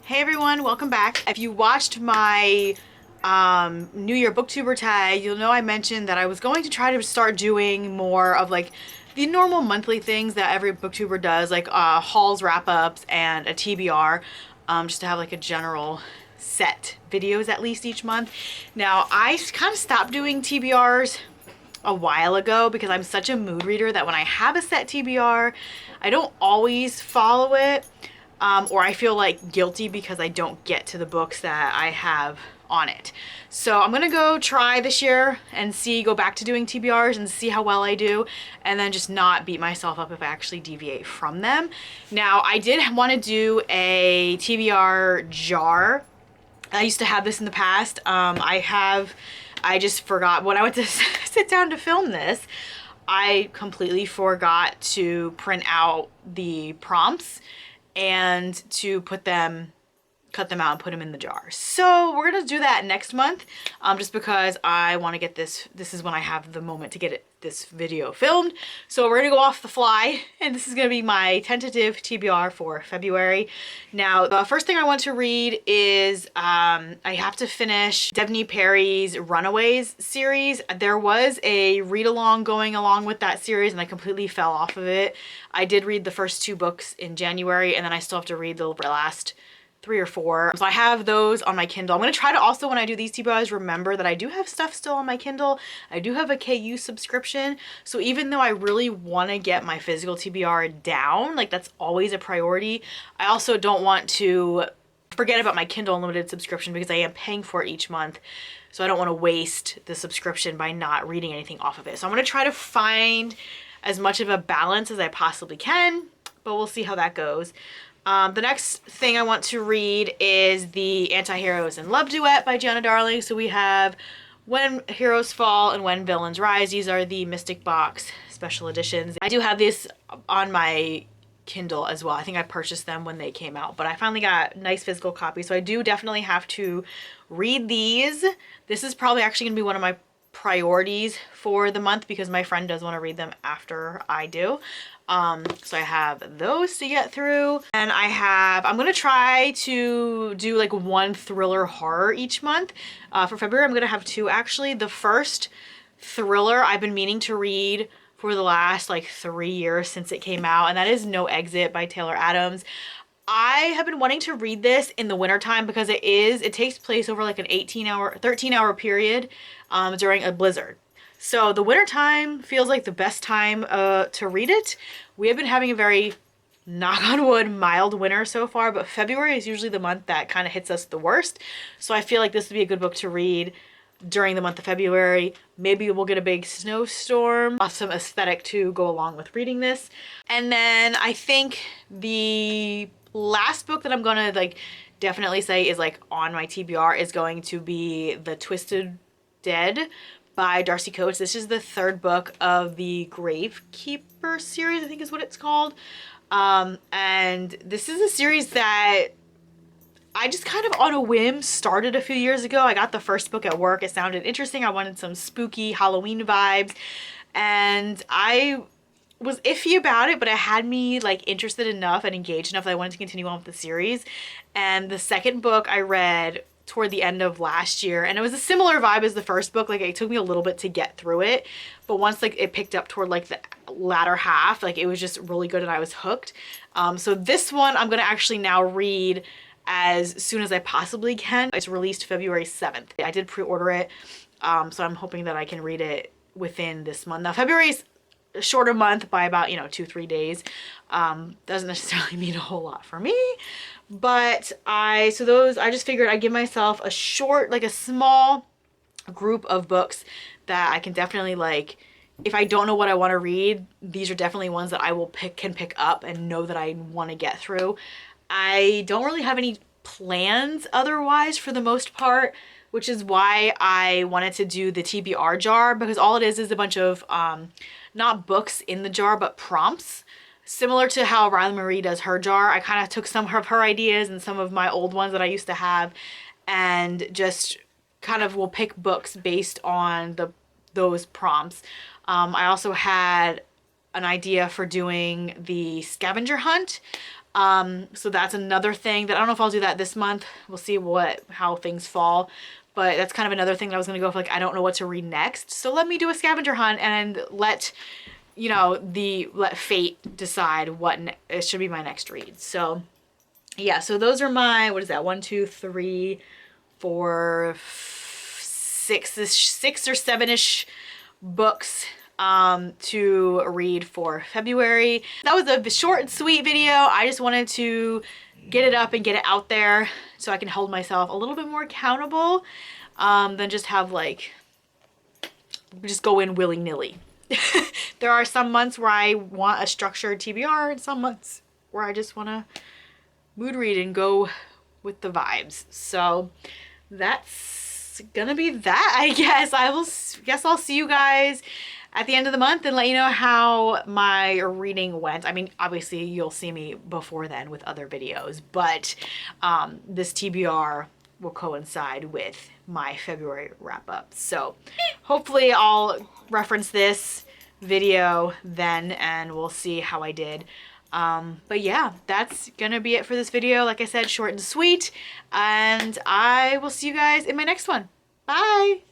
Hey everyone, welcome back. If you watched my New Year booktuber tag, you'll know I mentioned that I was going to try to start doing more of like the normal monthly things that every booktuber does, like hauls, wrap-ups, and a TBR, just to have like a general set videos at least each month. Now, I kind of stopped doing TBRs a while ago because I'm such a mood reader that when I have a set TBR, I don't always follow it. Or I feel like guilty because I don't get to the books that I have on it. So I'm gonna go try this year and go back to doing TBRs and see how well I do, and then just not beat myself up if I actually deviate from them. Now, I did want to do a TBR jar. I used to have this in the past. I just forgot when I went to sit down to film this, I completely forgot to print out the prompts and to cut them out and put them in the jar. So we're gonna do that next month, just because I want to get this is when I have the moment to get this video filmed. So we're gonna go off the fly, and this is gonna be my tentative TBR for February. Now, the first thing I want to read is I have to finish Devney Perry's Runaways series. There was a read-along going along with that series, and I completely fell off of it. I did read the first 2 books in January, and then I still have to read the last 3 or 4. So I have those on my Kindle. I'm going to try to also, when I do these TBRs, remember that I do have stuff still on my Kindle. I do have a KU subscription. So even though I really want to get my physical TBR down, like that's always a priority, I also don't want to forget about my Kindle Unlimited subscription because I am paying for it each month. So I don't want to waste the subscription by not reading anything off of it. So I'm going to try to find as much of a balance as I possibly can, but we'll see how that goes. The next thing I want to read is the Anti-Heroes in Love duet by Giana Darling. So we have When Heroes Fall and When Villains Rise. These are the Mystic Box special editions. I do have this on my Kindle as well. I think I purchased them when they came out, but I finally got nice physical copies. So I do definitely have to read these. This is probably actually going to be one of my priorities for the month because my friend does want to read them after I do. So I have those to get through, and I'm gonna try to do like 1 thriller horror each month. For February, I'm gonna have 2 actually. The first thriller I've been meaning to read for the last like 3 years since it came out, and that is No Exit by Taylor Adams. I have been wanting to read this in the wintertime because it takes place over like an 13-hour period during a blizzard. So the wintertime feels like the best time to read it. We have been having a very, knock on wood, mild winter so far, but February is usually the month that kind of hits us the worst. So I feel like this would be a good book to read during the month of February. Maybe we'll get a big snowstorm, awesome aesthetic to go along with reading this. And then I think the last book that I'm gonna like definitely say is like on my TBR is going to be The Twisted Dead by Darcy. This is the 3rd book of the Gravekeeper series, I think is what it's called. And this is a series that I just kind of on a whim started a few years ago. I got the first book at work. It sounded interesting. I wanted some spooky Halloween vibes, and I was iffy about it, but it had me like interested enough and engaged enough that I wanted to continue on with the series. And the 2nd book I read toward the end of last year, and it was a similar vibe as the first book. Like it took me a little bit to get through it, but once like it picked up toward like the latter half, like it was just really good and I was hooked. So this one I'm gonna actually now read as soon as I possibly can. It's released February 7th. I did pre-order it, so I'm hoping that I can read it within this month. Now February's a shorter month by about 2-3 days. Doesn't necessarily mean a whole lot for me, but I just figured I'd give myself a short, like a small group of books that I can definitely like, if I don't know what I want to read, these are definitely ones that I can pick up and know that I want to get through. I don't really have any plans otherwise for the most part, which is why I wanted to do the TBR jar, because all it is a bunch of not books in the jar, but prompts. Similar to how Riley Marie does her jar, I kind of took some of her ideas and some of my old ones that I used to have and just kind of will pick books based on those prompts. I also had an idea for doing the scavenger hunt. So that's another thing that I don't know if I'll do that this month. We'll see how things fall. But that's kind of another thing that I was gonna go for, like, I don't know what to read next. So let me do a scavenger hunt and let, you know, let fate decide what it should be my next read. So yeah, so those are my, what is that? 1, 2, 3, 4, 6 or 7-ish books to read for February. That was a short and sweet video. I just wanted to get it up and get it out there so I can hold myself a little bit more accountable than just have like, just go in willy-nilly. There are some months where I want a structured TBR and some months where I just want to mood read and go with the vibes. So that's gonna be that, I guess. I'll see you guys at the end of the month and let you know how my reading went. I mean, obviously you'll see me before then with other videos, but this TBR will coincide with my February wrap up. So hopefully I'll reference this video then and we'll see how I did. But yeah, that's gonna be it for this video. Like I said, short and sweet, and I will see you guys in my next one. Bye!